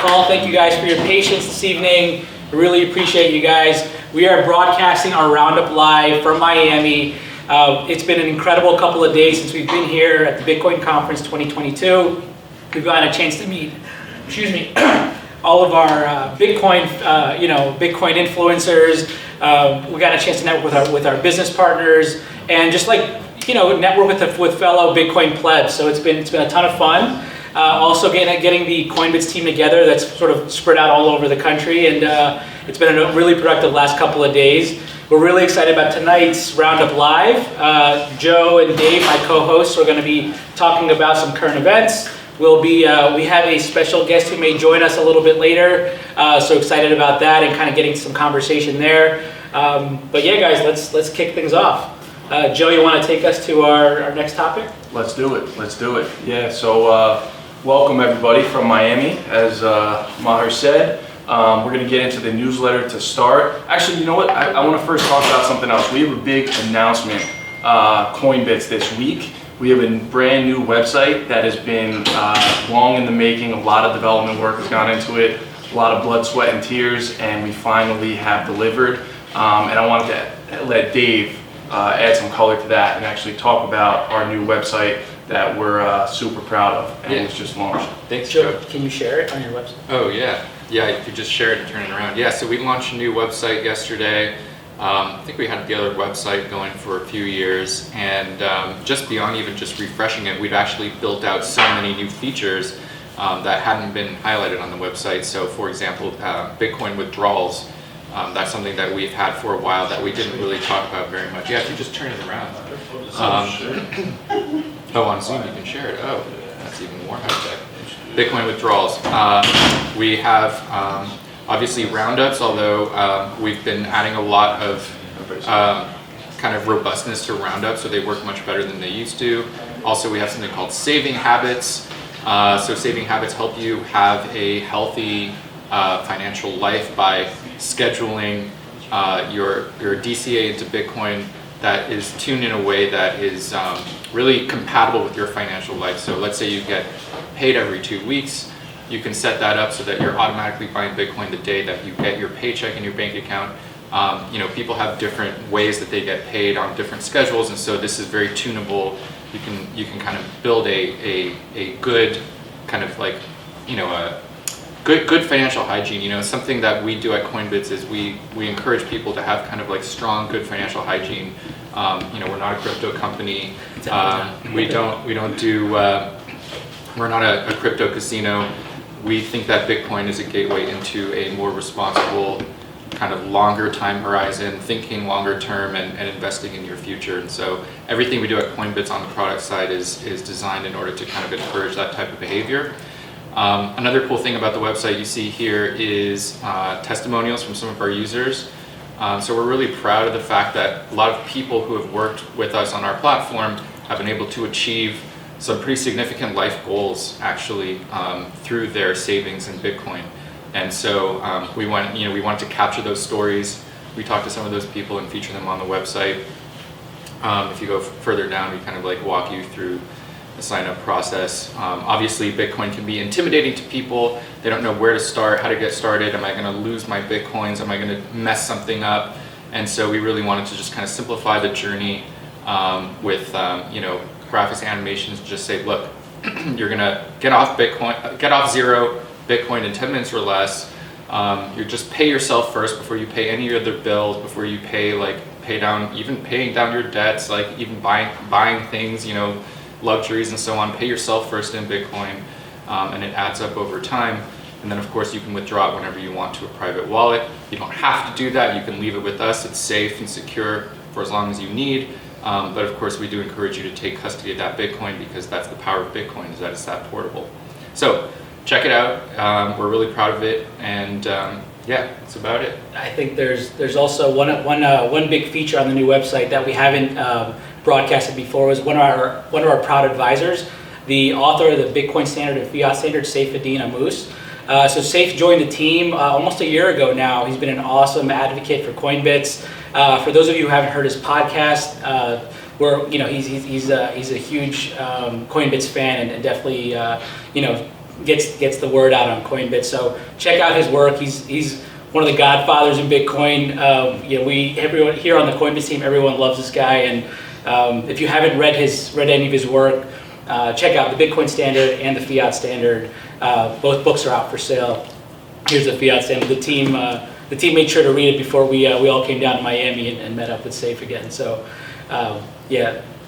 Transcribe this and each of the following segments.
call. Thank you guys for your patience this evening. I really appreciate you guys. We are broadcasting our Roundup live from Miami. It's been an incredible couple of days since we've been here at the Bitcoin Conference 2022. We've gotten a chance to meet, all of our Bitcoin influencers. We got a chance to network with our business partners, and just network with fellow Bitcoin plebs. So it's been a ton of fun. Also getting the Coinbits team together that's sort of spread out all over the country, and it's been a really productive last couple of days. We're really excited about tonight's Roundup Live. Joe and Dave, my co-hosts, are going to be talking about some current events. We have a special guest who may join us a little bit later, so excited about that and kind of getting some conversation there. But yeah, guys, let's kick things off. Joe, you want to take us to our next topic? Let's do it. Yeah, so welcome everybody from Miami. As Maher said, we're going to get into the newsletter to start. Actually, you know what? I want to first talk about something else. We have a big announcement, Coinbits, this week. We have a brand new website that has been long in the making. A lot of development work has gone into it, a lot of blood, sweat, and tears, and we finally have delivered. And I wanted to let Dave add some color to that and actually talk about our new website that we're super proud of and it's just launched. Thanks, Joe. Can you share it on your website? Oh yeah, if you just share it and turn it around. Yeah, so we launched a new website yesterday. I think we had the other website going for a few years, and just beyond even just refreshing it, we've actually built out so many new features that hadn't been highlighted on the website. So for example, Bitcoin withdrawals, that's something that we've had for a while that we didn't really talk about very much. Yeah, if you just turn it around. On Zoom you can share it. Oh, that's even more high-tech. Bitcoin withdrawals. We have obviously roundups, although we've been adding a lot of kind of robustness to roundups, so they work much better than they used to. Also, we have something called saving habits. So saving habits help you have a healthy financial life by scheduling your DCA into Bitcoin that is tuned in a way that is really compatible with your financial life. So let's say you get paid every 2 weeks. You can set that up so that you're automatically buying Bitcoin the day that you get your paycheck in your bank account. People have different ways that they get paid on different schedules, and so this is very tunable. You can kind of build a good kind of a good financial hygiene. Something that we do at Coinbits is we encourage people to have kind of strong, good financial hygiene. We're not a crypto company. We're not a crypto casino. We think that Bitcoin is a gateway into a more responsible, kind of longer time horizon, thinking longer term and investing in your future. And so everything we do at Coinbits on the product side is designed in order to kind of encourage that type of behavior. Another cool thing about the website you see here is testimonials from some of our users. So we're really proud of the fact that a lot of people who have worked with us on our platform have been able to achieve some pretty significant life goals actually through their savings in Bitcoin. And so we wanted to capture those stories. We talked to some of those people and feature them on the website. If you go further down, we kind of walk you through the sign-up process. Obviously, Bitcoin can be intimidating to people. They don't know where to start, how to get started. Am I going to lose my Bitcoins? Am I going to mess something up? And so we really wanted to just kind of simplify the journey with graphics, animations. Just say, look, you're going to get off zero Bitcoin in 10 minutes or less. You just pay yourself first before you pay any other bills, before you paying down your debts, even buying things, luxuries and so on. Pay yourself first in Bitcoin, and it adds up over time. And then of course you can withdraw it whenever you want to a private wallet. You don't have to do that. You can leave it with us. It's safe and secure for as long as you need. But of course we do encourage you to take custody of that Bitcoin, because that's the power of Bitcoin, is that it's that portable. So check it out. We're really proud of it, and that's about it. I think there's also one big feature on the new website that we haven't broadcasted before. Was one of our proud advisors, the author of the Bitcoin Standard and Fiat Standard, Saifedean Ammous. So Saif joined the team almost a year ago now. He's been an awesome advocate for Coinbits. For those of you who haven't heard his podcast, he's a huge Coinbits fan, and definitely gets the word out on Coinbits. So check out his work. He's one of the godfathers in Bitcoin. Everyone here on the Coinbits team, everyone loves this guy. And if you haven't read any of his work, check out the Bitcoin Standard and the Fiat Standard. Both books are out for sale. Here's the Fiat Standard. The team made sure to read it before we all came down to Miami and met up with Safe again. So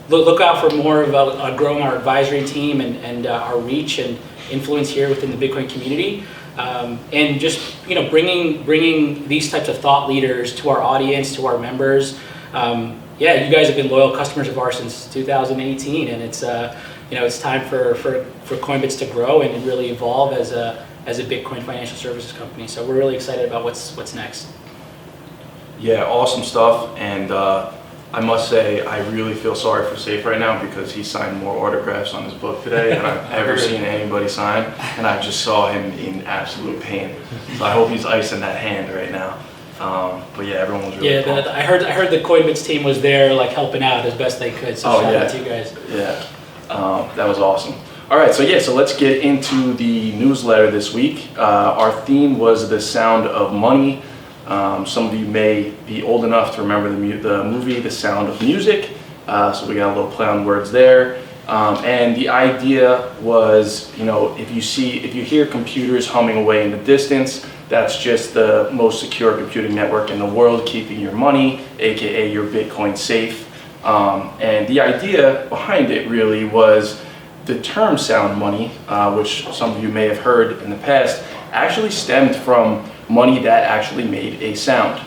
look out for more about growing our advisory team and our reach and influence here within the Bitcoin community. And just bringing these types of thought leaders to our audience, to our members. You guys have been loyal customers of ours since 2018, and it's time for Coinbits to grow and really evolve as a Bitcoin financial services company. So we're really excited about what's next. Yeah, awesome stuff. And I must say, I really feel sorry for Safe right now because he signed more autographs on his book today than I've ever seen anybody sign, and I just saw him in absolute pain. So I hope he's icing that hand right now. But yeah, everyone was really pumped. I heard the Coinbits team was there helping out as best they could. So shout out to you guys. Yeah, that was awesome. All right, so let's get into the newsletter this week. Our theme was the sound of money. Some of you may be old enough to remember the movie The Sound of Music, so we got a little play on words there. And the idea was, if you hear computers humming away in the distance, that's just the most secure computing network in the world keeping your money, aka your Bitcoin safe. And the idea behind it really was the term sound money, which some of you may have heard in the past, actually stemmed from money that actually made a sound.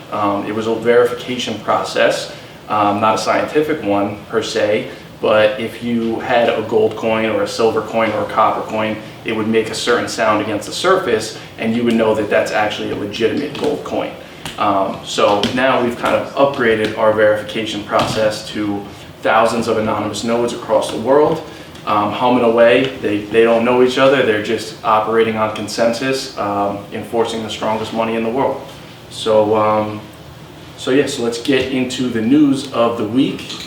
It was a verification process, not a scientific one per se, but if you had a gold coin or a silver coin or a copper coin, it would make a certain sound against the surface, and you would know that that's actually a legitimate gold coin. So now we've kind of upgraded our verification process to thousands of anonymous nodes across the world. Humming away, they don't know each other, they're just operating on consensus, enforcing the strongest money in the world. So let's get into the news of the week.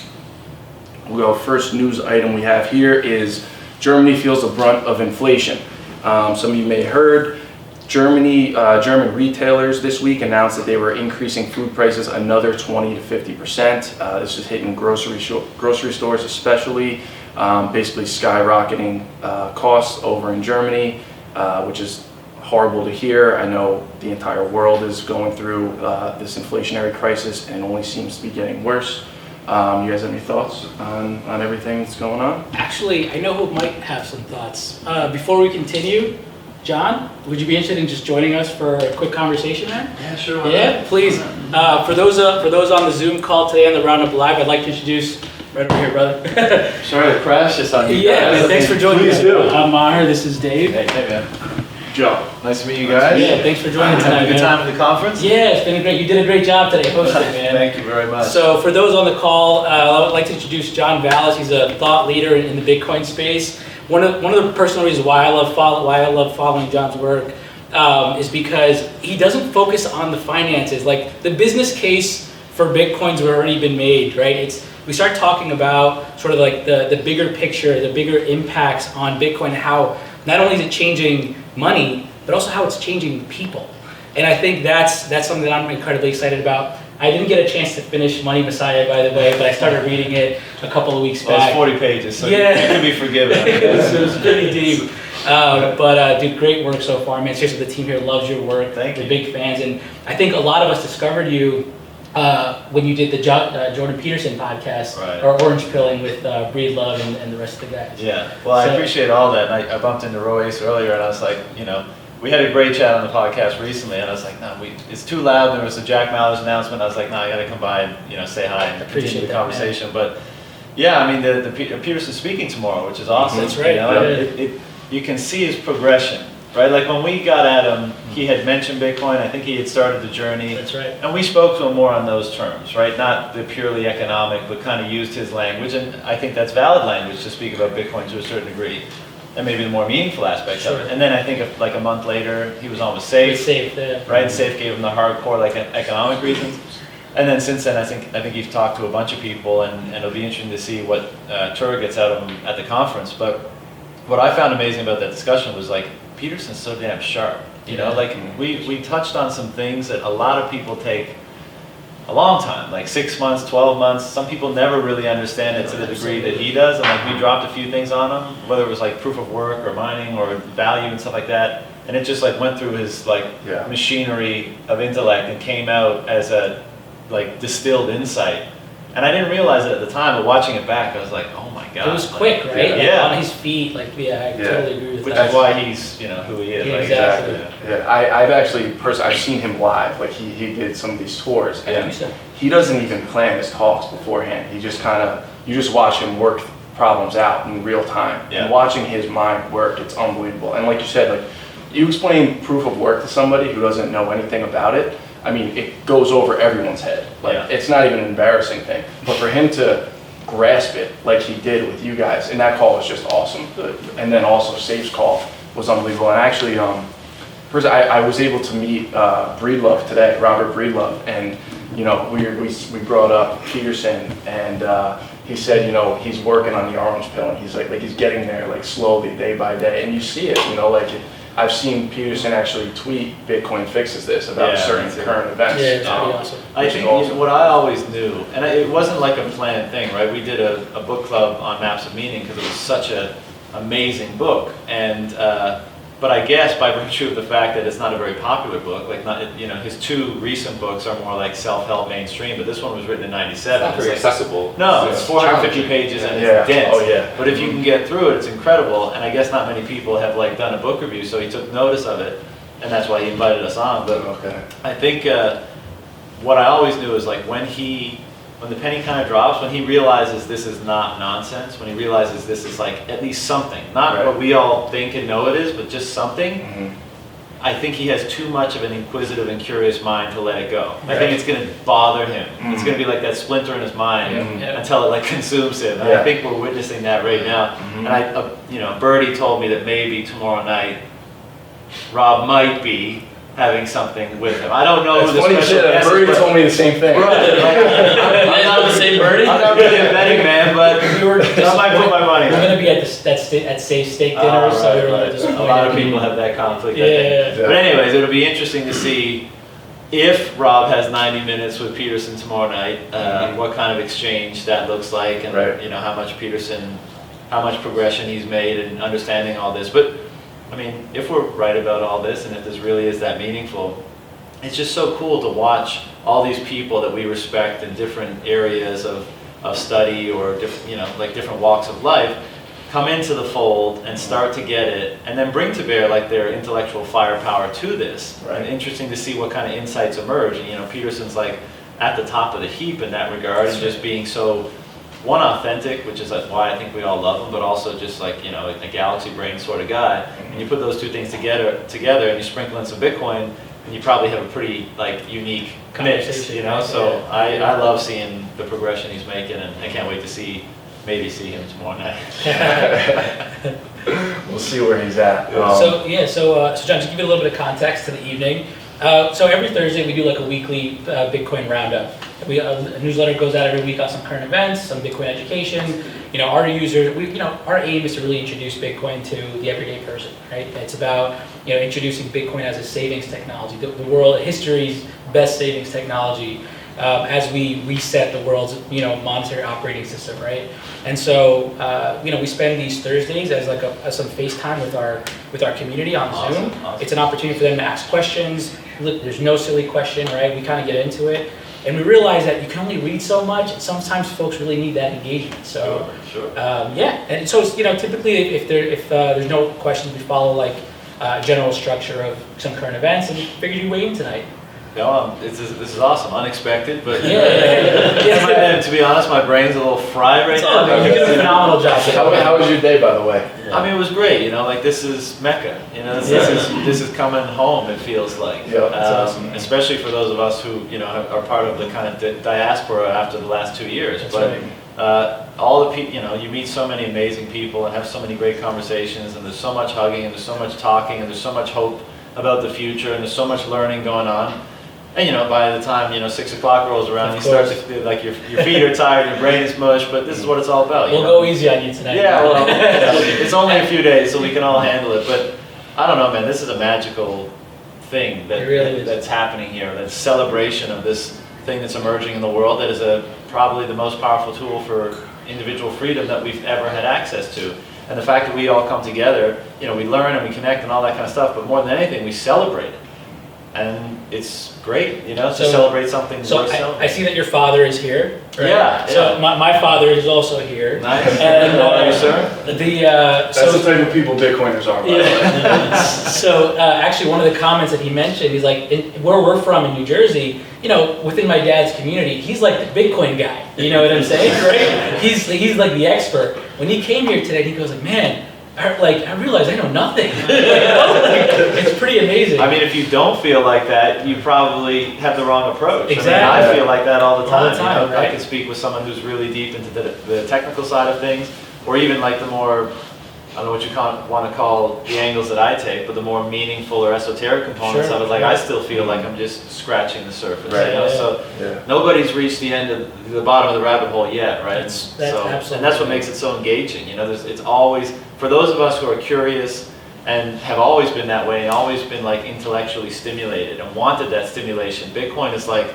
First news item we have here is Germany feels the brunt of inflation. Some of you may have heard, German retailers this week announced that they were increasing food prices another 20 to 50%. This is hitting grocery stores especially. Basically skyrocketing costs over in Germany, which is horrible to hear. I know the entire world is going through this inflationary crisis, and it only seems to be getting worse. You guys have any thoughts on everything that's going on? Actually, I know who might have some thoughts. Before we continue, John, would you be interested in just joining us for a quick conversation there? Yeah, sure. Yeah, please. For those on the Zoom call today on the Roundup Live, I'd like to introduce right over here, brother. Sorry to crash this on you. Yeah, man, thanks for joining us. Please do. I'm Maher, this is Dave. Hey, man. Joe. Nice to meet you guys. Yeah, thanks for joining tonight, Having a good man. time at the conference? Yeah, it's been great. You did a great job today hosting, man. Thank you very much. So for those on the call, I would like to introduce John Vallis. He's a thought leader in the Bitcoin space. One of the personal reasons why I love following John's work is because he doesn't focus on the finances. Like the business case for Bitcoin's already been made, right? We start talking about sort of like the bigger picture, the bigger impacts on Bitcoin, and how not only is it changing money, but also how it's changing people. And I think that's something that I'm incredibly excited about. I didn't get a chance to finish Money Messiah, by the way, but I started reading it a couple of weeks back. It's 40 pages, so Yeah. you can be forgiven. It was pretty deep. But dude, great work so far, man. Seriously, the team here loves your work. Thank you. They're big fans. And I think a lot of us discovered you when you did the Jordan Peterson podcast, Right. or Orange Pilling with Breed Love and the rest of the guys. Yeah, well, I appreciate all that. And I bumped into Royce earlier, and I was like, we had a great chat on the podcast recently, and I was like, no, it's too loud. There was a Jack Mallers announcement. I was like, no, I got to come by and say hi and continue the conversation. Man. But yeah, I mean, the Peterson's speaking tomorrow, which is awesome. That's right. You can see his progression, right? Like when we got at him, he had mentioned Bitcoin. I think he had started the journey. That's right. And we spoke to him more on those terms, right? Not the purely economic, but kind of used his language, and I think that's valid language to speak about Bitcoin to a certain degree. And maybe the more meaningful aspects of it. And then I think like a month later, he was on with Safe. Right? And Safe gave him the hardcore economic reasons. And then since then, I think he's talked to a bunch of people, and it'll be interesting to see what Tur gets out of him at the conference. But what I found amazing about that discussion was like Peterson's so damn sharp. You know, like we touched on some things that a lot of people take a long time, like 6 months, 12 months. Some people never really understand it to the degree that he does. And like we dropped a few things on him, whether it was like proof of work or mining or value and stuff like that. And it just like went through his like machinery of intellect and came out as a like distilled insight. And I didn't realize it at the time, but watching it back, I was like, oh my God. It was quick, right? Yeah. On his feet, like, I totally agree with Which that. is why he's, you know, who he is. Yeah, like, exactly. Yeah, I've actually I've seen him live. Like he did some of these tours, and Yeah. he doesn't even plan his talks beforehand. He just you just watch him work problems out in real time. Yeah. And watching his mind work, it's unbelievable. And like you said, like you explain proof of work to somebody who doesn't know anything about it. I mean, it goes over everyone's head. Like it's not even an embarrassing thing. But for him to grasp it like he did with you guys, and that call was just awesome. And then also Safe's call was unbelievable. And actually, first I was able to meet Breedlove today, Robert Breedlove, and you know we brought up Peterson, and he said, you know, he's working on the orange pill, and he's like he's getting there like slowly, day by day, and you see it, you know, like. I've seen Peterson actually tweet Bitcoin fixes this about certain current events. Yeah, it's pretty awesome. I think what I always knew, and it wasn't like a planned thing, right? We did a book club on Maps of Meaning because it was such an amazing book, and but I guess by virtue of the fact that it's not a very popular book, like not, you know, his two recent books are more like self-help mainstream, but this one was written in '97. It's not very accessible. No, it's 450 pages and it's dense. Oh yeah. But if you can get through it, it's incredible. And I guess not many people have like done a book review, so he took notice of it, and that's why he invited us on. But I think what I always knew is like when the penny kind of drops, when he realizes this is not nonsense, when he realizes this is like at least something, not what we all think and know it is, but just something. I think he has too much of an inquisitive and curious mind to let it go. I think it's going to bother him. It's going to be like that splinter in his mind until it like consumes him. And I think we're witnessing that right now. And you know, Birdie told me that maybe tomorrow night Rob might be having something with him. I don't know who the special guest is. Birdie told me the same thing. Right. I'm not the same Birdie. I'm not really a betting man, but I might put my money on it. We're going to be at Safe Steak dinner, so we're really disappointed. A lot of people have that conflict, I think. But anyways, it'll be interesting to see if Rob has 90 minutes with Peterson tomorrow night, what kind of exchange that looks like, and you know how much progression he's made in understanding all this. But I mean, if we're right about all this, and if this really is that meaningful, it's just so cool to watch all these people that we respect in different areas of study or different, you know, like different walks of life, come into the fold and start to get it, and then bring to bear like their intellectual firepower to this. And interesting to see what kind of insights emerge. And you know, Peterson's like at the top of the heap in that regard, and just being so authentic, which is why I think we all love him, but also just like, you know, a galaxy brain sort of guy. And you put those two things together and you sprinkle in some Bitcoin, and you probably have a pretty like unique mix, you know. So I love seeing the progression he's making, and I can't wait to maybe see him tomorrow night. We'll see where he's at. So John, just give you a little bit of context to the evening. So every Thursday we do like a weekly Bitcoin RoundUp. A newsletter goes out every week on some current events, some Bitcoin education. You know, our users, our aim is to really introduce Bitcoin to the everyday person, right? It's about, you know, introducing Bitcoin as a savings technology, the world history's best savings technology, as we reset the world's, you know, monetary operating system, right? And so, you know, we spend these Thursdays as like some FaceTime with our community on Zoom. Awesome. It's an opportunity for them to ask questions. There's no silly question, right? We kind of get into it. And we realize that you can only read so much, and sometimes folks really need that engagement. So, and so you know, typically if there's no questions, we follow like general structure of some current events, and we figured you'd weigh in tonight. No, this is awesome, unexpected, but yeah. To be honest, my brain's a little fried right now. You did a phenomenal job. How was your day, by the way? I mean, it was great. You know, like this is Mecca. You know, this is coming home. It feels like, awesome. especially for those of us who, you know, are part of the kind of diaspora after the last 2 years. All the people, you know, you meet so many amazing people and have so many great conversations, and there's so much hugging, and there's so much talking, and there's so much hope about the future, and there's so much learning going on. And you know, by the time 6 o'clock rolls around, you start to feel like your feet are tired, your brain is mush. But this is what it's all about. We'll go easy on you tonight. Yeah, well, it's only a few days, so we can all handle it. But I don't know, man, this is a magical thing It really is. that's happening here, that celebration of this thing that's emerging in the world that is probably the most powerful tool for individual freedom that we've ever had access to. And the fact that we all come together, we learn and we connect and all that kind of stuff, but more than anything, we celebrate it. And it's great, to celebrate something So worth I celebrating. see that your father is here. Right? Yeah, So yeah. my father is also here. Nice. And How are you, sir? That's the type of people Bitcoiners are, by the way. Yeah. So actually, one of the comments that he mentioned, he's like, where we're from in New Jersey, within my dad's community, he's like the Bitcoin guy. You know what I'm saying, right? He's like the expert. When he came here today, he goes like, man, I realized I know nothing. It's pretty amazing. I mean, if you don't feel like that, you probably have the wrong approach. Exactly. I feel like that all the time. All the time, right? I can speak with someone who's really deep into the technical side of things, or even like the more, I don't know what you want to call the angles that I take, but the more meaningful or esoteric components Sure. of it. Like I still feel like I'm just scratching the surface. Right. So Yeah. nobody's reached the end of the bottom of the rabbit hole yet, right? That's So, and that's what makes it so engaging. It's always, for those of us who are curious and have always been that way and always been like intellectually stimulated and wanted that stimulation, Bitcoin is like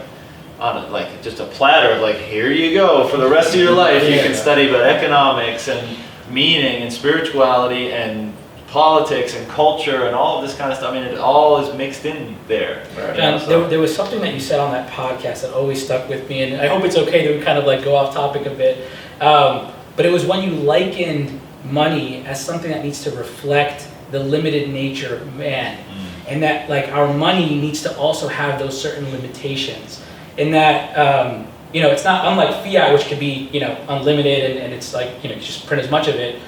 on like just a platter of like, here you go for the rest of your life. You can study about economics and meaning and spirituality and politics and culture and all of this kind of stuff. I mean, it all is mixed in there. Right. John, there was something that you said on that podcast that always stuck with me, and I hope it's okay that we kind of like go off topic a bit. But it was when you likened money as something that needs to reflect the limited nature of man, and that like our money needs to also have those certain limitations, and that it's not unlike fiat, which could be unlimited, and it's like you just print as much of it.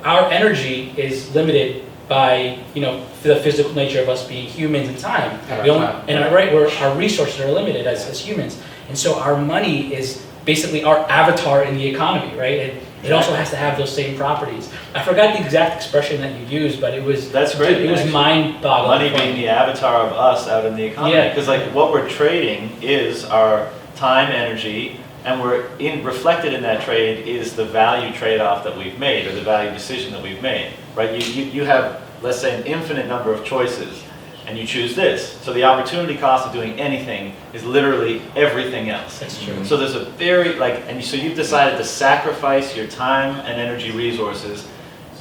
Our energy is limited by the physical nature of us being humans and time. Where our resources are limited as humans, and so our money is basically our avatar in the economy, right? It also has to have those same properties. I forgot the exact expression that you used, but That's great. It was mind-boggling. Money being the avatar of us out in the economy. Yeah. Because like what we're trading is our time, energy, and reflected in that trade is the value trade-off that we've made or the value decision that we've made, right? You have, let's say, an infinite number of choices, and you choose this. So the opportunity cost of doing anything is literally everything else. That's true. So there's a very so you've decided to sacrifice your time and energy resources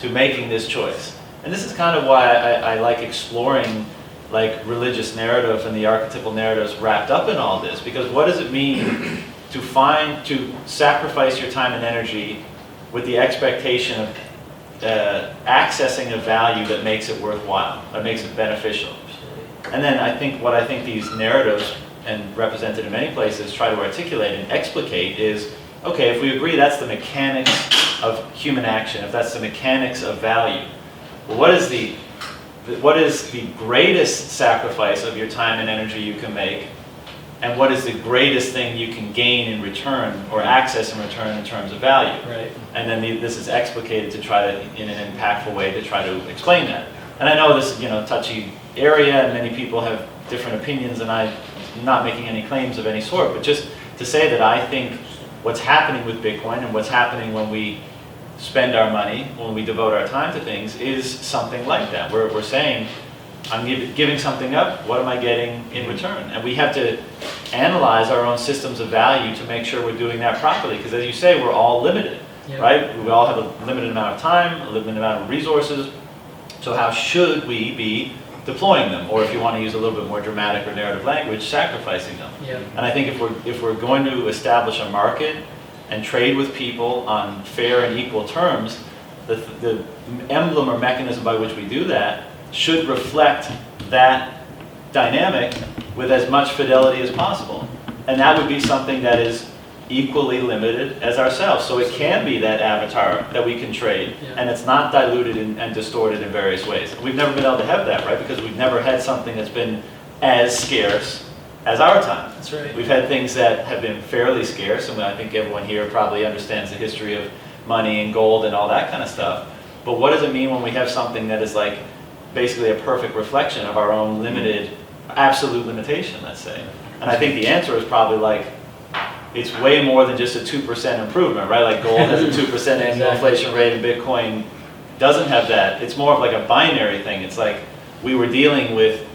to making this choice. And this is kind of why I like exploring like religious narrative and the archetypal narratives wrapped up in all this, because what does it mean to sacrifice your time and energy with the expectation of accessing a value that makes it worthwhile, that makes it beneficial? And then I think these narratives, and represented in many places, try to articulate and explicate is, okay, if we agree that's the mechanics of human action, if that's the mechanics of value, well, what is the greatest sacrifice of your time and energy you can make, and what is the greatest thing you can gain in return or access in return in terms of value? Right. And then this is explicated to try to, in an impactful way, to try to explain that. And I know this is, touchy area, and many people have different opinions, and I'm not making any claims of any sort, but just to say that I think what's happening with Bitcoin and what's happening when we spend our money, when we devote our time to things, is something like that. We're saying, I'm giving something up, what am I getting in return? And we have to analyze our own systems of value to make sure we're doing that properly, because as you say, we're all limited, right? We all have a limited amount of time, a limited amount of resources, so how should we be deploying them? Or if you want to use a little bit more dramatic or narrative language, sacrificing them. Yeah. And I think if we're going to establish a market and trade with people on fair and equal terms, the emblem or mechanism by which we do that should reflect that dynamic with as much fidelity as possible. And that would be something that is equally limited as ourselves. So it can be that avatar that we can trade, and it's not diluted and distorted in various ways. We've never been able to have that, right? Because we've never had something that's been as scarce as our time. That's right. We've had things that have been fairly scarce, and I think everyone here probably understands the history of money and gold and all that kind of stuff. But what does it mean when we have something that is like basically a perfect reflection of our own limited, absolute limitation, let's say? And I think the answer is probably like, it's way more than just a 2% improvement, right? Like gold has a 2% annual inflation rate, and Bitcoin doesn't have that. It's more of like a binary thing. It's like we were dealing with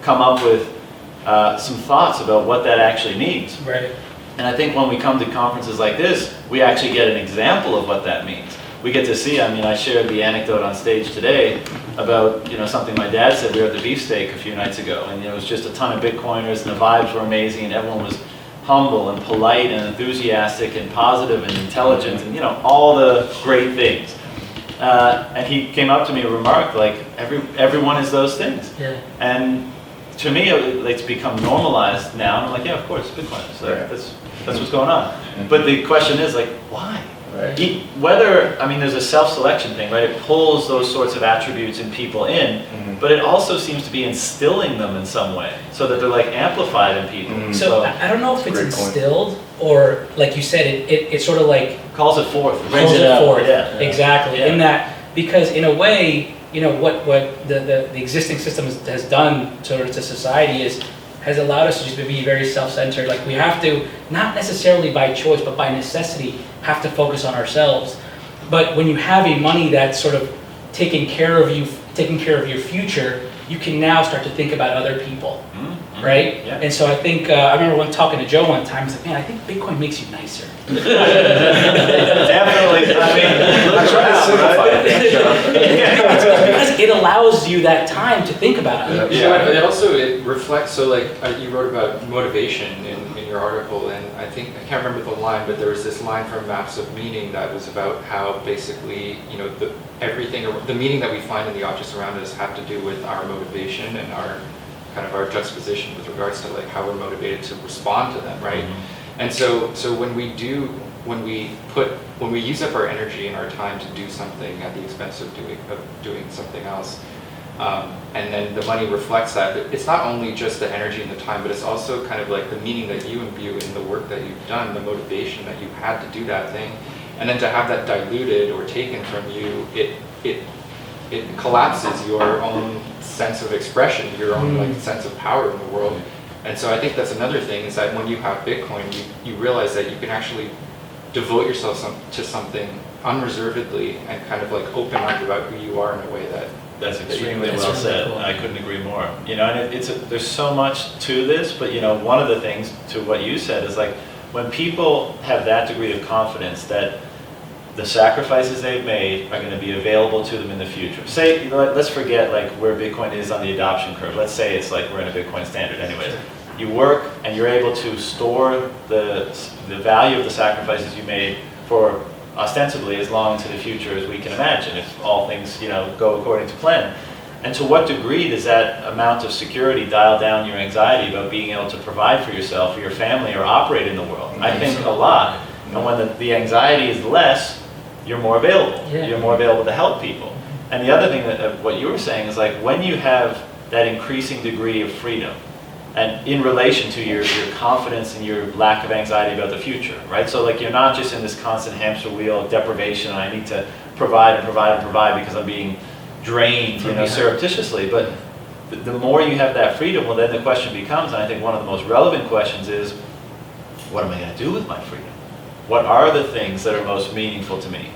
come up with some thoughts about what that actually means. Right. And I think when we come to conferences like this, we actually get an example of what that means. We get to see, I mean, I shared the anecdote on stage today about, something my dad said. We were at the beefsteak a few nights ago, and it was just a ton of Bitcoiners, and the vibes were amazing, and everyone was humble and polite and enthusiastic and positive and intelligent and, all the great things. And he came up to me and remarked, like, everyone is those things. Yeah. And to me, it's become normalized now, and I'm like, yeah, of course, Bitcoin. So that's what's going on. But the question is, like, why? Right. There's a self-selection thing, right? It pulls those sorts of attributes in people in, but it also seems to be instilling them in some way, so that they're like amplified in people. So I don't know if it's Great point. instilled or, like you said, it sort of like Calls it forth, brings pulls it it out. forth. Yeah. Exactly. Yeah. In that, because in a way, what the existing system has done to society has allowed us to just be very self-centered. Like, we have to, not necessarily by choice, but by necessity, have to focus on ourselves. But when you have a money that's sort of taking care of your future, you can now start to think about other people, right? Yeah. And so I think, I remember talking to Joe one time, he's like, man, I think Bitcoin makes you nicer. Definitely. I try to simplify it. Because it allows you that time to think about it. Yeah, but it reflects, so like you wrote about motivation in your article, and I can't remember the line, but there was this line from Maps of Meaning that was about how basically, the meaning that we find in the objects around us have to do with our motivation and our juxtaposition with regards to like how we're motivated to respond to them, right? And so when we use up our energy and our time to do something at the expense of doing something else, and then the money reflects that. It's not only just the energy and the time, but it's also kind of like the meaning that you imbue in the work that you've done, the motivation that you had to do that thing, and then to have that diluted or taken from you, it collapses your own sense of expression, your own like sense of power in the world. And so I think that's another thing, is that when you have Bitcoin, you realize that you can actually devote yourself to something unreservedly and kind of like open up about who you are in a way That's extremely That's well really said. cool. I couldn't agree more. And there's so much to this, but one of the things to what you said is like, when people have that degree of confidence that the sacrifices they've made are going to be available to them in the future. Say, let's forget like where Bitcoin is on the adoption curve. Let's say it's like we're in a Bitcoin standard anyways. You work and you're able to store the value of the sacrifices you made for ostensibly as long into the future as we can imagine, if all things go according to plan. And to what degree does that amount of security dial down your anxiety about being able to provide for yourself or your family or operate in the world? I think a lot. And when the anxiety is less, you're more available. Yeah. You're more available to help people. And the other thing that what you were saying is like, when you have that increasing degree of freedom, and in relation to your confidence and your lack of anxiety about the future, right? So like, you're not just in this constant hamster wheel of deprivation, and I need to provide and provide and provide because I'm being drained, surreptitiously. But the more you have that freedom, well, then the question becomes, and I think one of the most relevant questions is, what am I going to do with my freedom? What are the things that are most meaningful to me?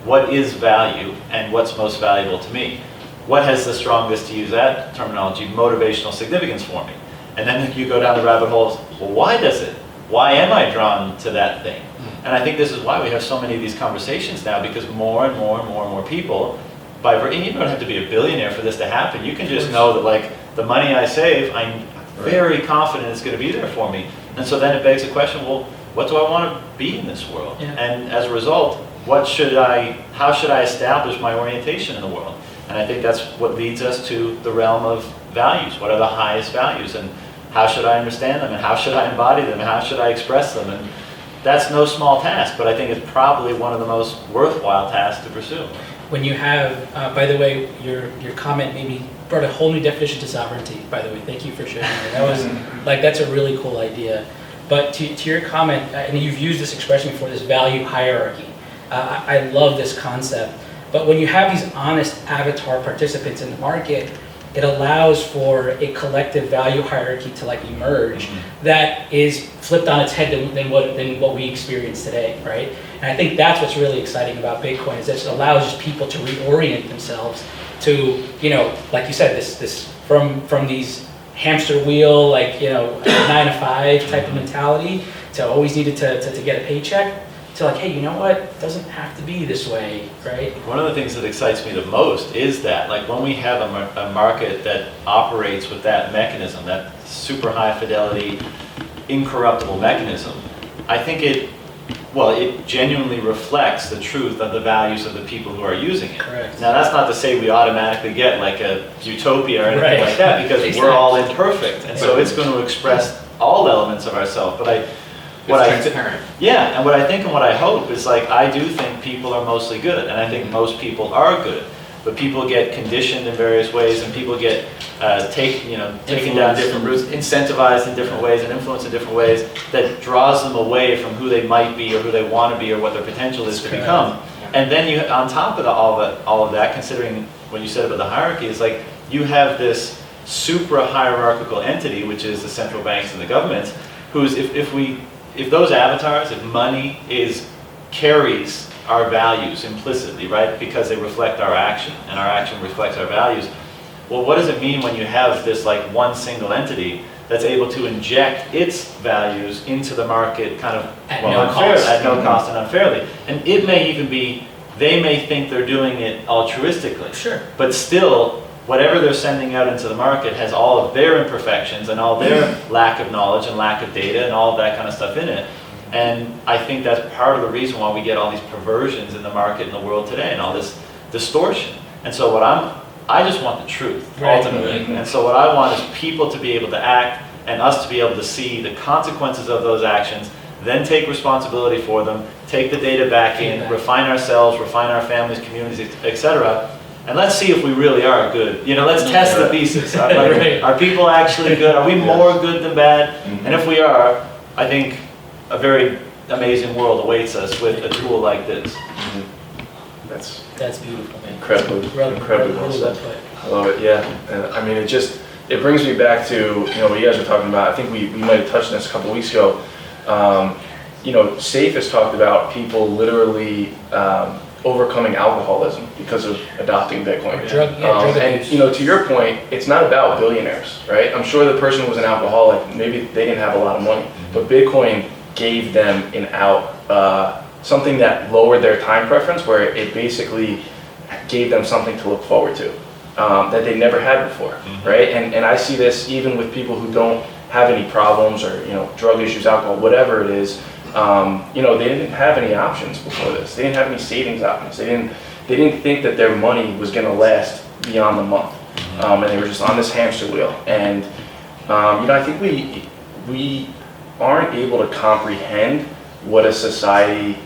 What is value, and what's most valuable to me? What has the strongest, to use that terminology, motivational significance for me? And then you go down the rabbit holes, well, why does it? Why am I drawn to that thing? And I think this is why we have so many of these conversations now, because more and more and more and more people, and you don't have to be a billionaire for this to happen. You can just know that like, the money I save, I'm very confident it's going to be there for me. And so then it begs the question, well, what do I want to be in this world? Yeah. And as a result, how should I establish my orientation in the world? And I think that's what leads us to the realm of values. What are the highest values? And how should I understand them? And how should I embody them? And how should I express them? And that's no small task, but I think it's probably one of the most worthwhile tasks to pursue. When you have, by the way, your comment maybe brought a whole new definition to sovereignty, by the way. Thank you for sharing that. That was, that's a really cool idea. But to your comment, and you've used this expression before, this value hierarchy. I love this concept. But when you have these honest avatar participants in the market, it allows for a collective value hierarchy to like emerge that is flipped on its head than what we experience today, right? And I think that's what's really exciting about Bitcoin, is that it allows just people to reorient themselves to, like you said, this from these hamster wheel, like, 9 to 5 type of mentality, to always needed to get a paycheck, to like, hey, you know what? It doesn't have to be this way, right? One of the things that excites me the most is that, like, when we have a market that operates with that mechanism, that super high fidelity, incorruptible mechanism, I think it genuinely reflects the truth of the values of the people who are using it. Correct. Now, that's not to say we automatically get like a utopia or anything Right. like that, because Exactly. we're all imperfect, and so it's going to express all elements of ourselves. But Transparent. yeah, and what I think and what I hope is, like, I do think people are mostly good, and I think most people are good, but people get conditioned in various ways, and people get taken down different routes, incentivized in different ways, and influenced in different ways that draws them away from who they might be or who they want to be or what their potential is to become. And then you, on top of all of that, considering what you said about the hierarchy, is like you have this supra hierarchical entity, which is the central banks and the governments, who's if those avatars, if money carries our values implicitly, right? Because they reflect our action, and our action reflects our values. Well, what does it mean when you have this like one single entity that's able to inject its values into the market kind of At no cost. at no cost and unfairly? And it may even be, they may think they're doing it altruistically. Sure. But still, whatever they're sending out into the market has all of their imperfections and all their lack of knowledge and lack of data and all of that kind of stuff in it. And I think that's part of the reason why we get all these perversions in the market in the world today and all this distortion. And so I just want the truth, Right. ultimately. And so what I want is people to be able to act and us to be able to see the consequences of those actions, then take responsibility for them, take the data back in, refine ourselves, refine our families, communities, etc. And let's see if we really are good. Let's test the thesis. Are people actually good? Are we more good than bad? And if we are, I think a very amazing world awaits us with a tool like this. That's beautiful, man. Incredibly well said. put. I love it, yeah. And I mean, it brings me back to, what you guys were talking about. I think we might have touched on this a couple of weeks ago. SAFE has talked about people literally overcoming alcoholism because of adopting Bitcoin. Drug and abuse. to your point, it's not about billionaires, right? I'm sure the person was an alcoholic, maybe they didn't have a lot of money, but Bitcoin gave them an out, something that lowered their time preference, where it basically gave them something to look forward to that they never had before, right? And I see this even with people who don't have any problems or drug issues, alcohol, whatever it is. They didn't have any options before this. They didn't have any savings options. They didn't think that their money was going to last beyond the month, and they were just on this hamster wheel. And I think we aren't able to comprehend what a society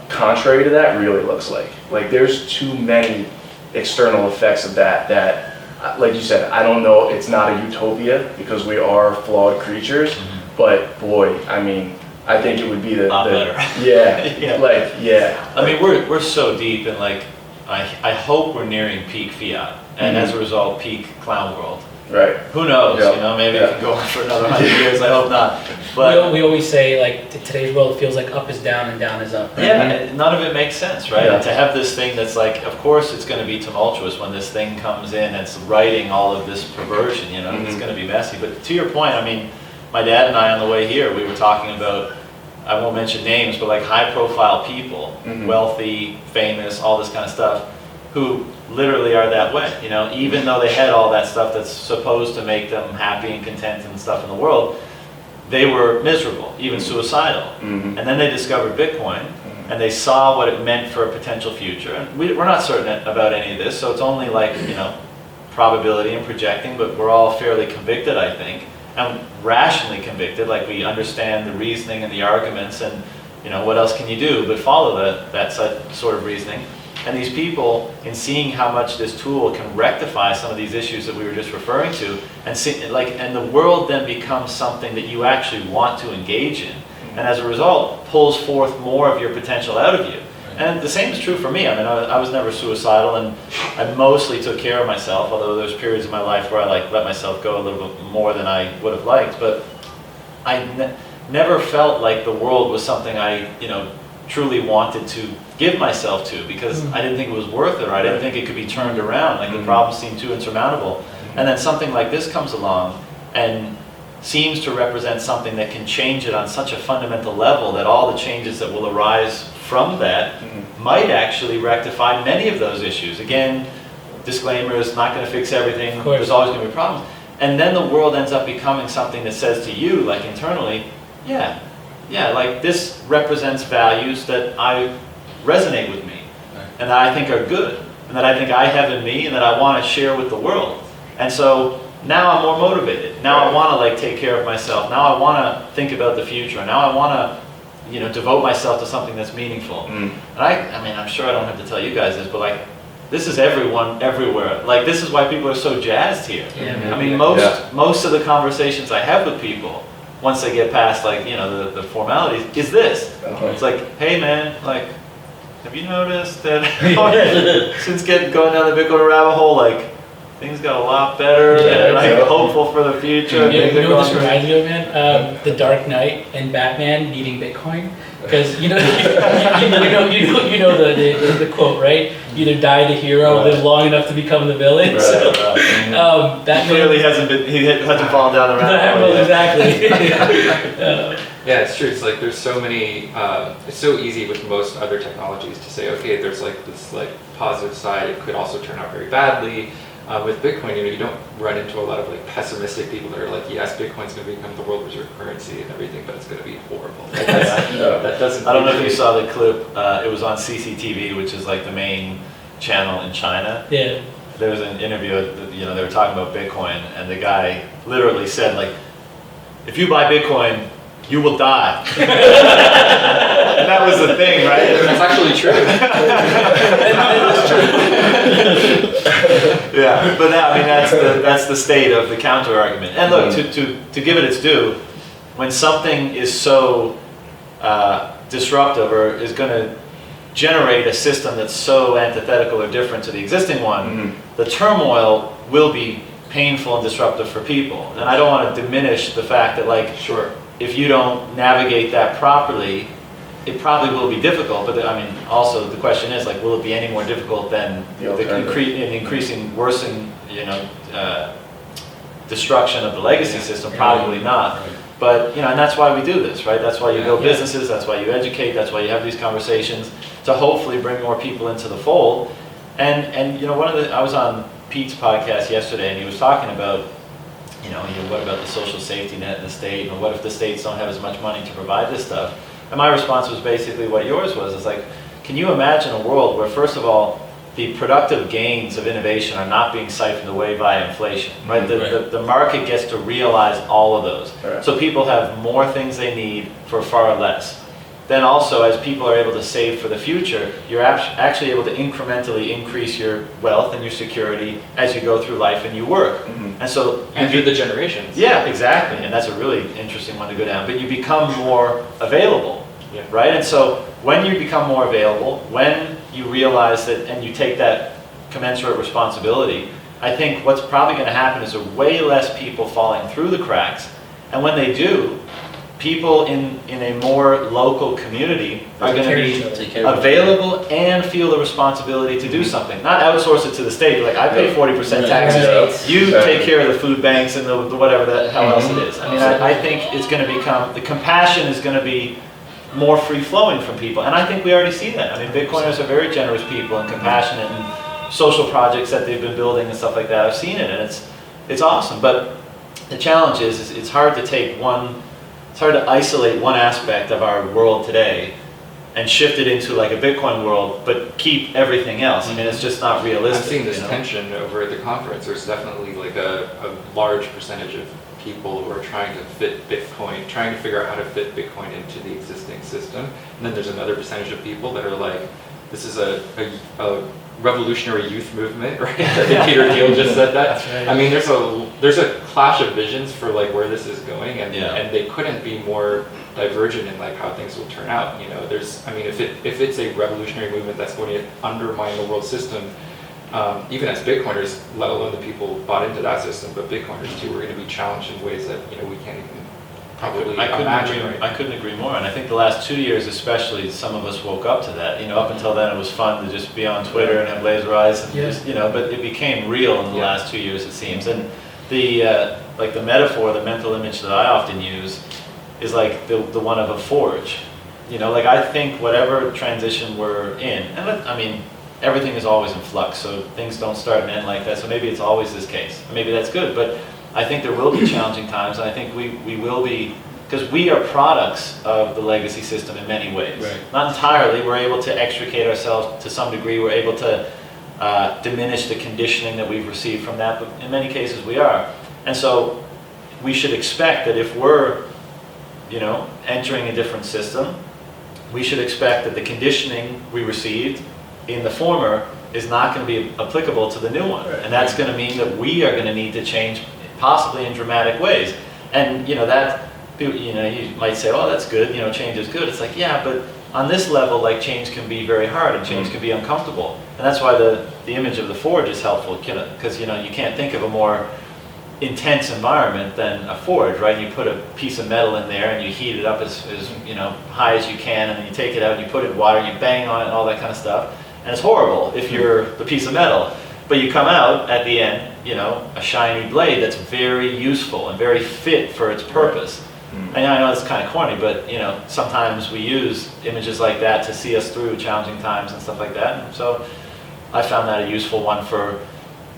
contrary to that really looks like. Like, there's too many external effects of that, like you said, I don't know, it's not a utopia because we are flawed creatures, but boy, I mean, I think it would be the better. Yeah. I mean, we're so deep in, like, I hope we're nearing peak fiat, and as a result, peak clown world. Right. Who knows? Yeah. Maybe it can go on for another 100 years. I hope not. But we always say, like, today's world feels like up is down and down is up. Right? yeah, none of it makes sense, right? Yeah. And to have this thing that's like, of course it's going to be tumultuous when this thing comes in and it's writing all of this perversion, it's going to be messy. But to your point, I mean, my dad and I on the way here, we were talking about, I won't mention names, but like high profile people, wealthy, famous, all this kind of stuff, who literally are that way, even though they had all that stuff that's supposed to make them happy and content and stuff in the world, they were miserable, even suicidal. And then they discovered Bitcoin, and they saw what it meant for a potential future. And we're not certain about any of this, so it's only like, probability and projecting, but we're all fairly convicted, I think, and rationally convicted, like we understand the reasoning and the arguments, and what else can you do but follow that sort of reasoning. And these people, in seeing how much this tool can rectify some of these issues that we were just referring to, and the world then becomes something that you actually want to engage in, and as a result, pulls forth more of your potential out of you. And the same is true for me. I mean, I was never suicidal, and I mostly took care of myself, although there's periods in my life where I let myself go a little bit more than I would have liked. But I never felt like the world was something I, truly wanted to give myself to, because I didn't think it was worth it, or I didn't think it could be turned around. Like, the problems seemed too insurmountable. And then something like this comes along, and seems to represent something that can change it on such a fundamental level that all the changes that will arise from that might actually rectify many of those issues. Again, disclaimer, is not going to fix everything. There's always going to be problems. And then the world ends up becoming something that says to you, like internally, yeah, like this represents values that I resonate with me, and that I think are good, and that I think I have in me, and that I want to share with the world. And so now I'm more motivated. Now I want to like take care of myself. Now I want to think about the future. Now I want to, you know, devote myself to something that's meaningful. And I mean, I'm sure I don't have to tell you guys this, but like, this is everyone, everywhere. Like, this is why people are so jazzed here. I mean, most of the conversations I have with people, once they get past like, you know, the formalities, is this. It's like, hey man, like, have you noticed that since going down the Bitcoin rabbit hole, like, things got a lot better, and like hopeful for the future. You know what this reminds me of, man? The Dark Knight and Batman needing Bitcoin, because you know the quote, right? Either die the hero, live long enough to become the villain. Batman clearly hasn't fallen down the rabbit hole. Exactly. Yeah, it's true. It's like there's so many. It's so easy with most other technologies to say, okay, there's like this like positive side. It could also turn out very badly. With Bitcoin, you know, you don't run into a lot of like pessimistic people that are like, yes, Bitcoin's going to become the world reserve currency and everything, but it's going to be horrible. Like, that doesn't. I don't know if you saw the clip. It was on CCTV, which is like the main channel in China. Yeah. There was an interview. You know, they were talking about Bitcoin, and the guy literally said, like, if you buy Bitcoin, you will die. And that was the thing, right? That's actually true. Yeah, but I mean that's the state of the counter argument. And look, to give it its due, when something is so disruptive or is going to generate a system that's so antithetical or different to the existing one, the turmoil will be painful and disruptive for people. And I don't want to diminish the fact that, like, if you don't navigate that properly, it probably will be difficult. But I mean, also the question is, like, will it be any more difficult than the increasing, worsening, you know, destruction of the legacy system? Probably not. But, you know, and that's why we do this, right? That's why you build businesses. That's why you educate. That's why you have these conversations, to hopefully bring more people into the fold. And you know, I was on Pete's podcast yesterday, and he was talking about, you know, what about the social safety net in the state, and what if the states don't have as much money to provide this stuff? And my response was basically what yours was. It's like, can you imagine a world where, first of all, the productive gains of innovation are not being siphoned away by inflation, right? The market gets to realize all of those. So people have more things they need for far less. Then also, as people are able to save for the future, you're actually able to incrementally increase your wealth and your security as you go through life and you work. And so, and through the generations. Yeah, exactly. And that's a really interesting one to go down. But you become more available, right? And so when you become more available, when you realize that and you take that commensurate responsibility, I think what's probably going to happen is way less people falling through the cracks. And when they do, people in a more local community are going to be available and feel the responsibility to do something. Not outsource it to the state, like, I pay 40% taxes, you take care of the food banks and the whatever the hell else it is. I mean, I think it's going to become, the compassion is going to be more free-flowing from people. And I think we already see that. I mean, Bitcoiners are very generous people and compassionate, and social projects that they've been building and stuff like that. I've seen it, and it's awesome. But the challenge is it's hard to take it's hard to isolate one aspect of our world today and shift it into like a Bitcoin world, but keep everything else. I mean, it's just not realistic. I've seen this tension over at the conference. There's definitely like a large percentage of people who are trying to fit Bitcoin, trying to figure out how to fit Bitcoin into the existing system. And then there's another percentage of people that are like, this is a revolutionary youth movement, right? I think Peter Thiel just said that. Right. I mean, there's a clash of visions for like where this is going, and they couldn't be more divergent in like how things will turn out. You know, I mean, if it's a revolutionary movement that's going to undermine the world system, even as Bitcoiners, let alone the people bought into that system, but Bitcoiners too, we're going to be challenged in ways that, you know, we can't even probably imagine. Right? I couldn't agree more, and I think the last 2 years especially, some of us woke up to that. You know, up until then it was fun to just be on Twitter and have laser eyes, and just, you know, but it became real in the last 2 years, it seems. And like the metaphor, the mental image that I often use is like the one of a forge. You know, like I think whatever transition we're in, and I mean, everything is always in flux, so things don't start and end like that, so maybe it's always this case. Maybe that's good, but I think there will be challenging times, and I think we will be, because we are products of the legacy system in many ways. Right. Not entirely, we're able to extricate ourselves to some degree, we're able to diminish the conditioning that we've received from that, but in many cases we are. And so we should expect that if we're, you know, entering a different system, we should expect that the conditioning we received in the former is not going to be applicable to the new one. Right. And that's going to mean that we are going to need to change, possibly in dramatic ways. And, you know, that, you know, you might say, oh, that's good, you know, change is good. It's like, yeah, but on this level, like, change can be very hard and change can be uncomfortable. And that's why the image of the forge is helpful, because, you know, you can't think of a more intense environment than a forge, right? You put a piece of metal in there and you heat it up as you know, high as you can, and then you take it out and you put it in water and you bang on it and all that kind of stuff. And it's horrible if you're the piece of metal. But you come out at the end, you know, a shiny blade that's very useful and very fit for its purpose. And I know it's kind of corny, but, you know, sometimes we use images like that to see us through challenging times and stuff like that. And so I found that a useful one for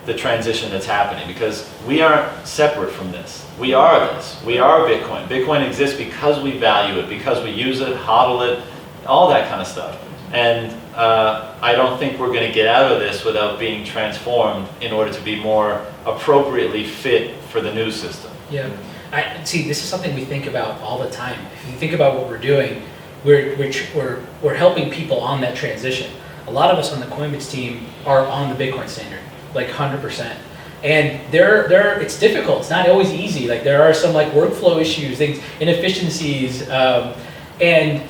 the transition that's happening, because we aren't separate from this. We are this. We are Bitcoin. Bitcoin exists because we value it, because we use it, hodl it, all that kind of stuff. And I don't think we're going to get out of this without being transformed in order to be more appropriately fit for the new system. Yeah, I see. This is something we think about all the time. If you think about what we're doing, we're helping people on that transition. A lot of us on the Coinbits team are on the Bitcoin standard, like 100%. And it's difficult. It's not always easy. Like, there are some like workflow issues, things, inefficiencies, and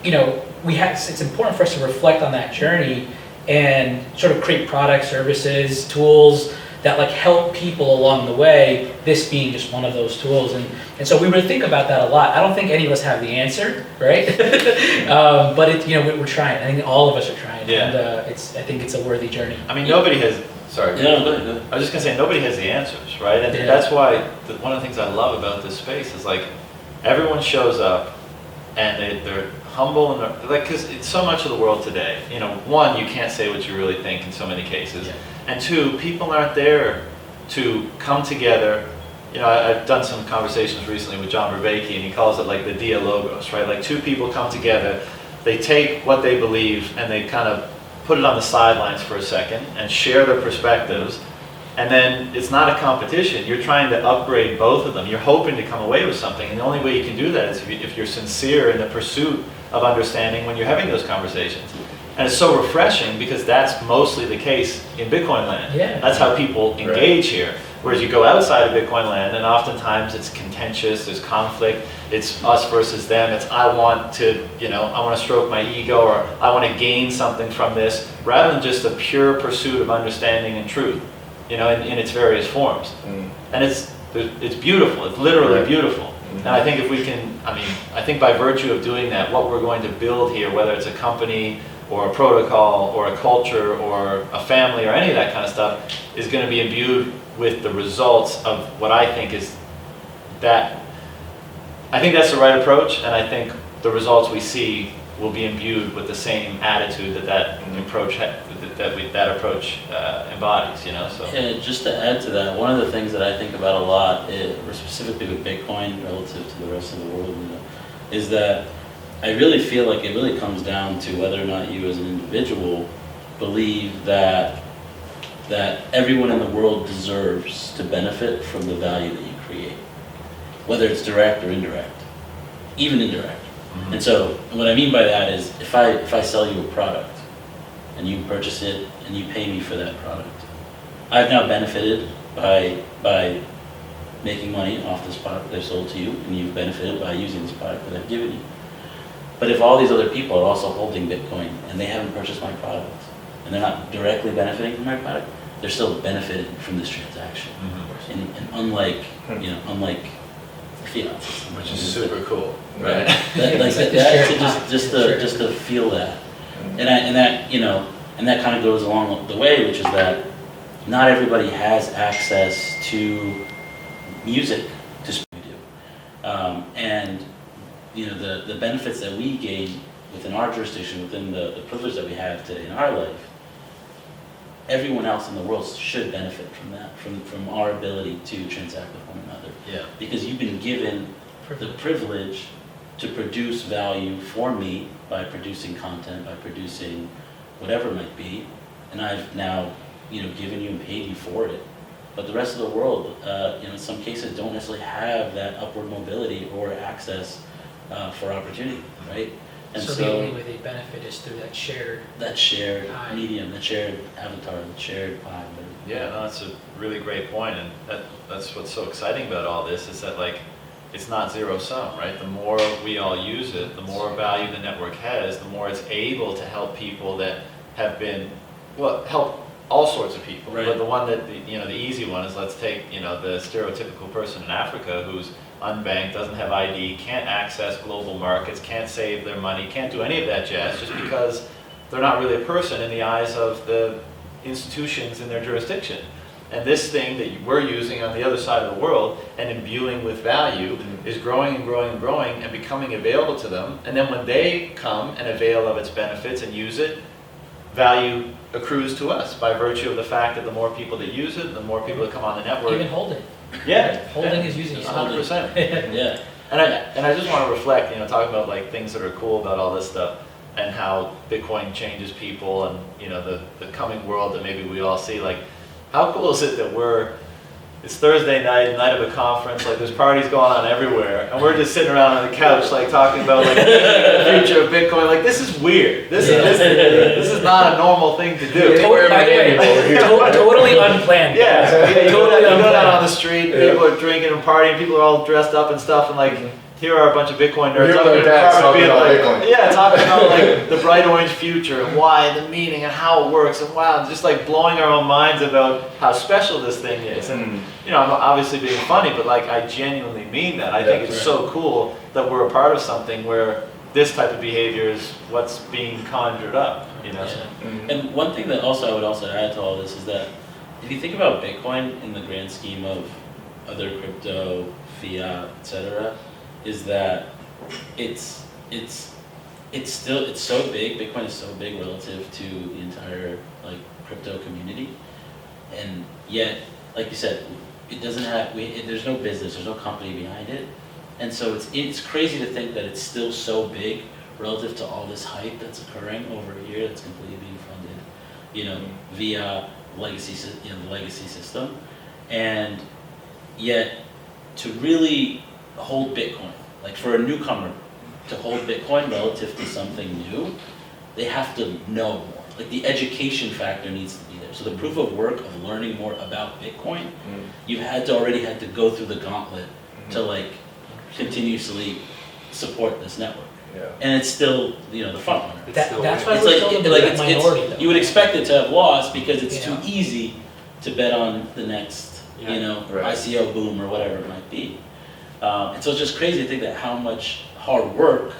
you know, it's important for us to reflect on that journey and sort of create products, services, tools that like help people along the way, this being just one of those tools. And so we would think about that a lot. I don't think any of us have the answer, right? But it, you know, we're trying. I think all of us are trying. Yeah. And I think it's a worthy journey. I mean, nobody has, sorry. Yeah, go ahead. I was just going to say, nobody has the answers, right? And Yeah. that's why one of the things I love about this space is like, everyone shows up and they're humble, and they're like, because it's so much of the world today. You know, one, you can't say what you really think in so many cases. Yeah. And two, people aren't there to come together. You know, I've done some conversations recently with John Vervaeke, and he calls it like the dialogos, right? Like, two people come together, they take what they believe and they kind of put it on the sidelines for a second and share their perspectives. And then it's not a competition. You're trying to upgrade both of them. You're hoping to come away with something. And the only way you can do that is if you're sincere in the pursuit of understanding when you're having those conversations. And it's so refreshing, because that's mostly the case in Bitcoin land. Yeah. That's how people engage here. Whereas you go outside of Bitcoin land, and oftentimes it's contentious, there's conflict, it's us versus them, it's I want to, you know, I want to stroke my ego, or I want to gain something from this, rather than just a pure pursuit of understanding and truth, you know, in its various forms. And it's beautiful, it's literally beautiful. And I think if we can, I think by virtue of doing that, what we're going to build here, whether it's a company or a protocol or a culture or a family or any of that kind of stuff, is going to be imbued with the results of what I think is that. I think that's the right approach, and I think the results we see will be imbued with the same attitude that approach embodies. You know, so. Yeah, just to add to that, one of the things that I think about a lot, specifically with Bitcoin relative to the rest of the world, you know, is that I really feel like it really comes down to whether or not you as an individual believe that everyone in the world deserves to benefit from the value that you create, whether it's direct or indirect, even indirect. Mm-hmm. And so what I mean by that is, if I sell you a product and you purchase it and you pay me for that product, I've now benefited by making money off this product that I've sold to you, and you've benefited by using this product that I've given you. But if all these other people are also holding Bitcoin and they haven't purchased my product, and they're not directly benefiting from my product, they're still benefiting from this transaction. Mm-hmm. And unlike fiat system, which is super cool, right? Just to feel that, and that kind of goes along the way, which is that not everybody has access to music to we do. And the benefits that we gain within our jurisdiction, within the privilege that we have today in our life, everyone else in the world should benefit from that, from our ability to transact with one another. Yeah. Because you've been given the privilege to produce value for me by producing content, by producing whatever it might be, and I've now, given you and paid you for it. But the rest of the world, in some cases, don't necessarily have that upward mobility or access for opportunity, right? And So the only way they benefit is through that shared. Pie. medium, that shared avatar, that shared pie. Yeah, no, that's a really great point, and that's what's so exciting about all this is that it's not zero sum, right? The more we all use it, the more value the network has, the more it's able to help people that have been, help all sorts of people. Right. But the one that the easy one is, let's take the stereotypical person in Africa who's unbanked, doesn't have ID, can't access global markets, can't save their money, can't do any of that jazz just because they're not really a person in the eyes of the institutions in their jurisdiction. And this thing that we're using on the other side of the world and imbuing with value is growing and growing and growing and becoming available to them. And then when they come and avail of its benefits and use it, value accrues to us by virtue of the fact that the more people that use it, the more people that come on the network. Even Holding. Yeah. Holding is using it. 100%. Yeah. And I just want to reflect, talking about things that are cool about all this stuff and how Bitcoin changes people and the coming world that maybe we all see. How cool is it that it's Thursday night of a conference, there's parties going on everywhere, and we're just sitting around on the couch talking about the future of Bitcoin. This is weird. This is not a normal thing to do. Totally unplanned. Yeah, you go Totally down unplanned. on the street, people are drinking and partying, people are all dressed up and stuff, and here are a bunch of Bitcoin nerds Here up are in the their dads car being talking about Bitcoin. yeah, talking about the bright orange future and why, the meaning and how it works, and wow, just blowing our own minds about how special this thing is. And I'm obviously being funny, but I genuinely mean that. I think it's so cool that we're a part of something where this type of behavior is what's being conjured up. Yeah. And one thing that I would also add to all this is that if you think about Bitcoin in the grand scheme of other crypto, fiat, etc., is that it's so big. Bitcoin is so big relative to the entire crypto community, and yet, like you said, it doesn't have. There's no business. There's no company behind it, and so it's crazy to think that it's still so big relative to all this hype that's occurring over here. That's completely being funded, via the legacy system, and yet to really hold Bitcoin, for a newcomer to hold Bitcoin relative to something new, they have to know more. The education factor needs to be there. So the proof of work of learning more about Bitcoin, you've already had to go through the gauntlet to continuously support this network. Yeah. And it's still the front runner. That's why It's we're still in the minority, though. you would expect it to have lost because it's Yeah. too easy to bet on the next Right. ICO boom or whatever it might be. And so it's just crazy to think that how much hard work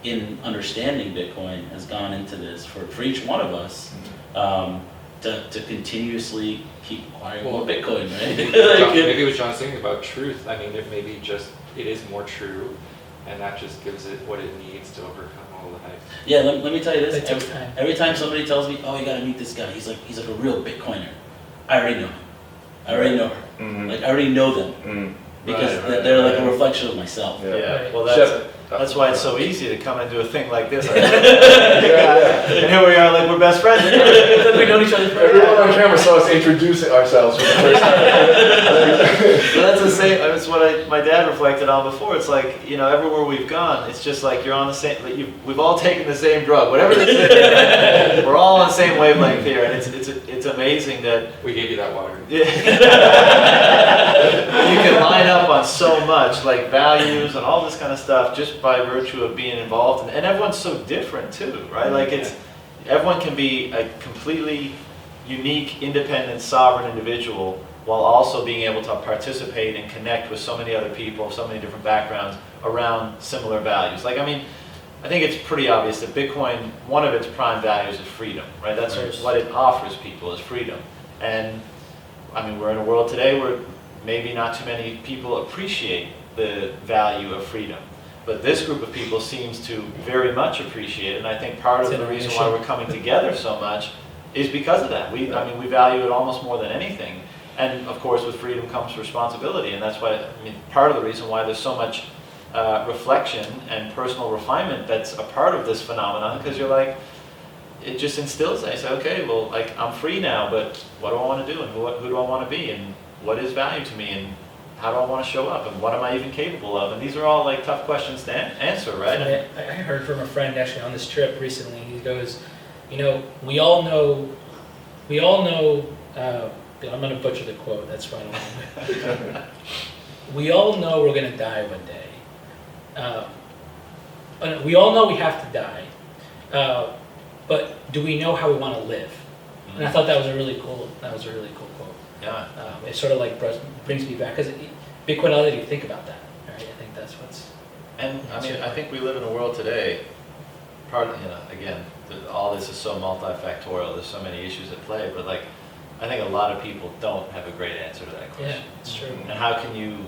in understanding Bitcoin has gone into this for each one of us to continuously keep acquiring more Bitcoin, right? Maybe what John's saying about truth, it maybe it is more true, and that just gives it what it needs to overcome all the hype. Yeah, let me tell you this. It takes time. Every time somebody tells me, oh, you gotta meet this guy, he's like a real Bitcoiner, I already know him. I already know her. I already know them. Because they're a reflection of myself. Yeah. Yeah, well, Chef, that's why it's so easy to come and do a thing like this. And here we are, we're best friends. We've known each other for Everyone on camera saw us introducing ourselves for the first time. But that's the same. It's what my dad reflected on before. It's everywhere we've gone, it's just you're on the same. We've all taken the same drug, whatever this is. We're all on the same wavelength here, and it's amazing that We gave you that water. you can line up on so much, values and all this kind of stuff, just by virtue of being involved. And everyone's so different too, right? Everyone can be a completely unique, independent, sovereign individual while also being able to participate and connect with so many other people, so many different backgrounds around similar values. I think it's pretty obvious that Bitcoin, one of its prime values is freedom, right? That's what it offers people, is freedom. And we're in a world today where maybe not too many people appreciate the value of freedom. But this group of people seems to very much appreciate it, and I think part of the reason why we're coming together so much is because of that. I mean, we value it almost more than anything. And of course, with freedom comes responsibility, and that's why, I mean, part of the reason why there's so much reflection and personal refinement that's a part of this phenomenon, because you're like, it just instills that. I say, okay, well, like, I'm free now, but what do I want to do, and who do I want to be, and what is value to me, and how do I want to show up, and what am I even capable of? And these are all like tough questions to answer, right? I heard from a friend actually on this trip recently. He goes, you know, we all know. I'm going to butcher the quote. That's fine. We all know we're going to die one day. We all know we have to die, but do we know how we want to live? And I thought that was a really cool. Quote. Yeah. It sort of like brings me back, because Bitcoin let you think about that, right? I think that's what's. And I mean, I think we live in a world today. Again, all this is so multifactorial. There's so many issues at play, but like, I think a lot of people don't have a great answer to that question. Yeah, it's true. And how can you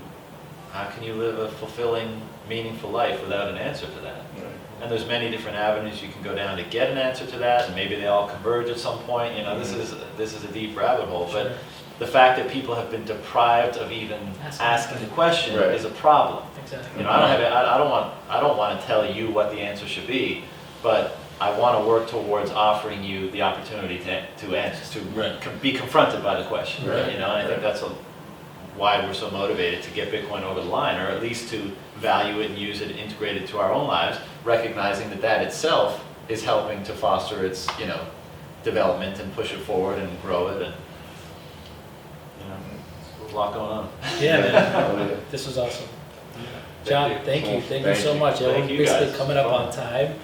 live a fulfilling, meaningful life without an answer to that? Right. And there's many different avenues you can go down to get an answer to that, and maybe they all converge at some point. You know, this is a deep rabbit hole. Sure. But the fact that people have been deprived of even asking the question Right. is a problem. Exactly. You know, I don't want to tell you what the answer should be, but I want to work towards offering you the opportunity to answer, to be confronted by the question. Right. You know, and I think that's why we're so motivated to get Bitcoin over the line, or at least to value it and use it, integrate it to our own lives, recognizing that itself is helping to foster its, you know, development and push it forward and grow it, and you know, there's a lot going on. Yeah, man. Hallelujah. This was awesome. John, thank you Thank so you. much. Thank We're you, basically guys. coming up Fun. on time.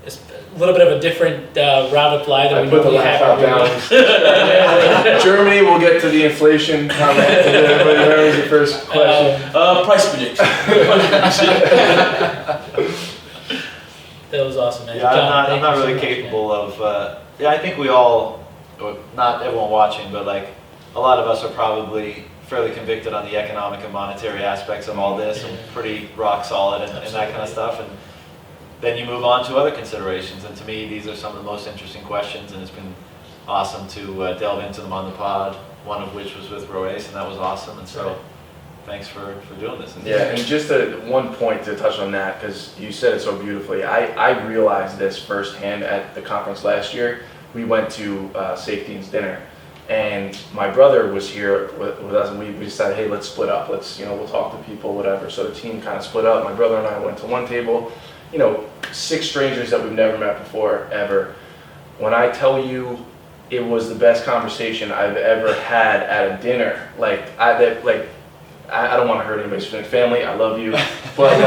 It's a little bit of a different roundup live I than we put the normally have. laptop every down. week. Germany, we'll get to the inflation comment. Everybody remembers the first question. Price prediction. That was awesome, man. Yeah, John, I'm thank not you so really much, capable of. Yeah, I think we all, or not everyone watching, but like a lot of us are probably fairly convicted on the economic and monetary aspects of all this, and pretty rock solid and that kind of stuff. And then you move on to other considerations. And to me, these are some of the most interesting questions, and it's been awesome to delve into them on the pod. One of which was with Roes, and that was awesome. And so, thanks for doing this. And Yeah, and just one point to touch on that, because you said it so beautifully. I realized this firsthand at the conference last year. We went to Safety's dinner, and my brother was here with us, and we decided, hey, let's split up. We'll talk to people, whatever. So the team kind of split up. My brother and I went to one table, 6 strangers that we've never met before, ever. When I tell you, it was the best conversation I've ever had at a dinner. I don't want to hurt anybody's family. I love you, but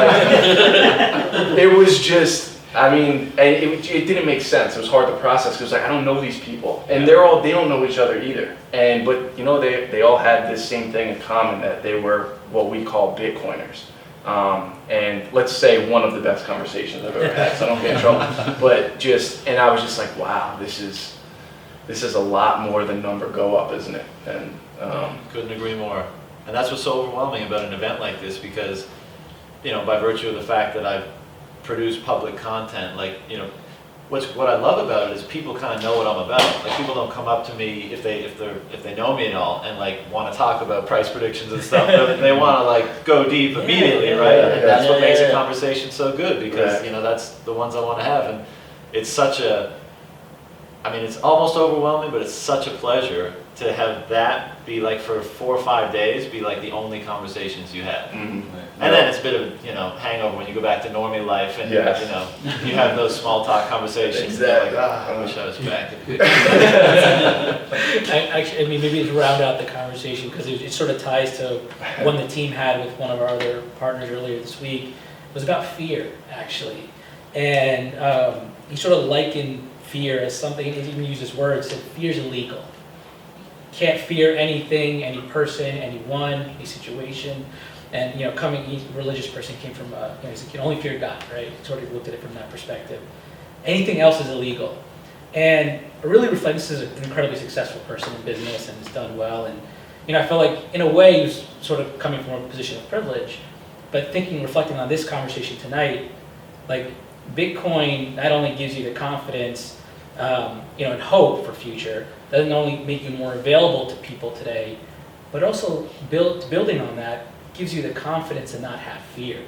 it was just. I mean, it didn't make sense. It was hard to process because I don't know these people, and they don't know each other either. But they all had this same thing in common, that they were what we call Bitcoiners. And let's say one of the best conversations I've ever had. So I don't get in trouble. And I was just like, wow, this is a lot more than number go up, isn't it? And couldn't agree more. And that's what's so overwhelming about an event like this, because, by virtue of the fact that I've produced public content, what I love about it is people kind of know what I'm about. Like, people don't come up to me if they know me at all and want to talk about price predictions and stuff. They want to go deep immediately, right? And that's what makes a conversation so good, because that's the ones I want to have. And it's such it's almost overwhelming, but it's such a pleasure to have that be for 4 or 5 days be the only conversations you have. mm-hmm. And then it's a bit of hangover when you go back to normie life, and Yes. you have those small talk conversations. Exactly. And you're I wish I was back. Maybe to round out the conversation, because it sort of ties to one the team had with one of our other partners earlier this week. It was about fear, actually, and he sort of likened fear as something. He even used his words. Said fear is illegal. Can't fear anything, any person, anyone, any situation. And he's a religious person, came from he can only fear God, right? He sort of looked at it from that perspective. Anything else is illegal. And I really reflect, this is an incredibly successful person in business and has done well. And I feel like in a way you're sort of coming from a position of privilege, but reflecting on this conversation tonight, like Bitcoin not only gives you the confidence, and hope for future, doesn't only make you more available to people today, but also building on that gives you the confidence to not have fear.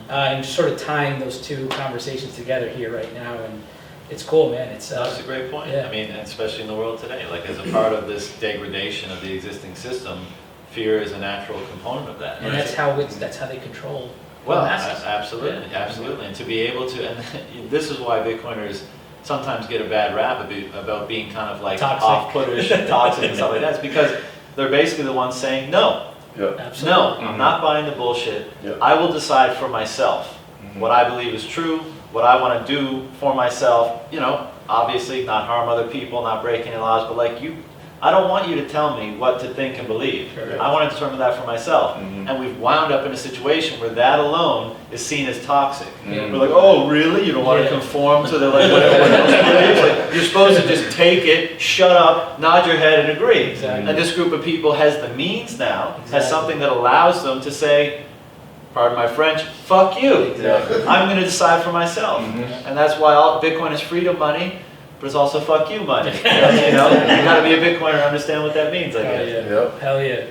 And just sort of tying those two conversations together here right now, and it's cool, man. That's a great point. Yeah. I mean, and especially in the world today, like as a part of this degradation of the existing system, fear is a natural component of that. And that's how they control the Well, masses. absolutely, absolutely. And to be able to, and this is why Bitcoiners sometimes get a bad rap about being kind of like Toxic. off-puttish and toxic and stuff like that. It's because they're basically the ones saying, no, Yeah. Absolutely. no, I'm not buying the bullshit. Yeah. I will decide for myself what I believe is true, what I want to do for myself. Obviously not harm other people, not break any laws, but like I don't want you to tell me what to think and believe. Correct. I want to determine that for myself. And we've wound up in a situation where that alone is seen as toxic. Yeah. We're like, oh, really? You don't want to Yeah. conform to the like what everyone else believes? Like, you're supposed to just take it, shut up, nod your head, and agree. Exactly. And this group of people has the means now, Exactly. has something that allows them to say, pardon my French, fuck you. Exactly. I'm going to decide for myself. And that's why all Bitcoin is freedom money, but it's also fuck you money. You got to be a Bitcoiner to understand what that means, I Hell guess. yeah. Yep. Hell yeah.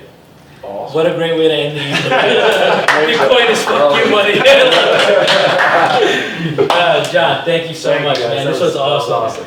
Awesome. What a great way to end the evening. Bitcoin is fuck you money. John, thank you so much, man. This was awesome.